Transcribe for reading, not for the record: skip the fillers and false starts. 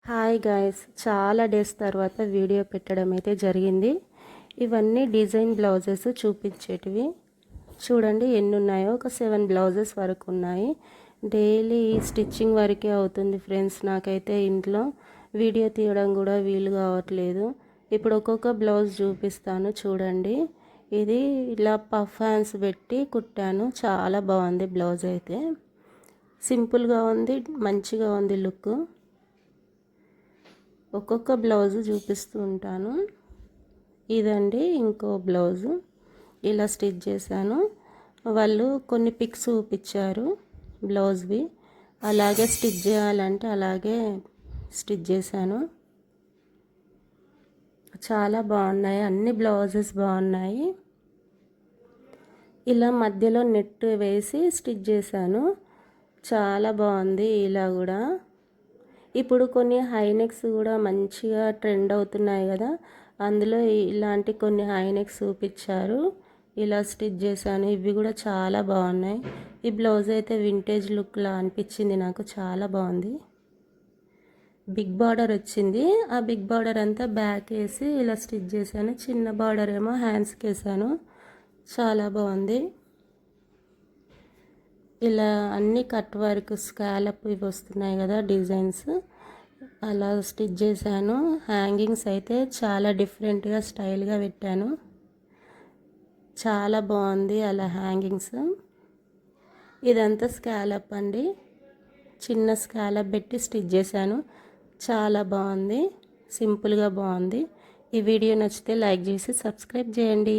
Hi guys, చాలా days తర్వాత video పెట్టడం అయితే జరిగింది. ఇవన్నీ డిజైన్ బ్లౌజెస్ చూపించేటివి. చూడండి ఎన్ని ఉన్నాయో, ఒక 7 బ్లౌజెస్ వరకు ఉన్నాయి. డైలీ స్టిచ్చింగ్ వరకే అవుతుంది ఫ్రెండ్స్. నాకైతే ఇంట్లో వీడియో తీయడం కూడా వీలు కావట్లేదు. ఇప్పుడు ఒక్కొక్క బ్లౌజ్ చూపిస్తాను చూడండి. ఇది ఇలా పఫ్ హ్యాండ్స్ పెట్టి కుట్టాను. చాలా బాగుంది బ్లౌజ్ అయితే. సింపుల్గా ఉంది, మంచిగా ఉంది లుక్. ఒక్కొక్క బ్లౌజు చూపిస్తూ ఉంటాను. ఇదండి ఇంకో బ్లౌజు, ఇలా స్టిచ్ చేశాను. వాళ్ళు కొన్ని పిక్స్ చూపించారు బ్లౌజ్వి, అలాగే స్టిచ్ చేయాలంటే అలాగే స్టిచ్ చేశాను. చాలా బాగున్నాయి, అన్ని బ్లౌజెస్ బాగున్నాయి. ఇలా మధ్యలో నెట్ వేసి స్టిచ్ చేశాను. చాలా బాగుంది. ఇలా కూడా ఇప్పుడు కొన్ని హైనెక్స్ కూడా మంచిగా ట్రెండ్ అవుతున్నాయి కదా, అందులో ఇలాంటి కొన్ని హైనెక్స్ చూపించారు. ఇలా స్టిచ్ చేశాను. ఇవి కూడా చాలా బాగున్నాయి. ఈ బ్లౌజ్ అయితే వింటేజ్ లుక్లా అనిపించింది నాకు. చాలా బాగుంది. బిగ్ బార్డర్ వచ్చింది. ఆ బిగ్ బార్డర్ అంతా బ్యాక్ వేసి ఇలా స్టిచ్ చేశాను. చిన్న బార్డర్ ఏమో హ్యాండ్స్కి వేసాను. చాలా బాగుంది. ఇలా అన్ని కట్ వర్క్, స్కాలప్ ఇవి వస్తున్నాయి కదా డిజైన్స్, అలా స్టిచ్ చేశాను. హ్యాంగింగ్స్ అయితే చాలా డిఫరెంట్గా స్టైల్గా పెట్టాను. చాలా బాగుంది అలా హ్యాంగింగ్స్. ఇదంతా స్కాలప్ అండి, చిన్న స్కాలప్ పెట్టి స్టిచ్ చేశాను. చాలా బాగుంది, సింపుల్గా బాగుంది. ఈ వీడియో నచ్చితే లైక్ చేసి సబ్స్క్రైబ్ చేయండి.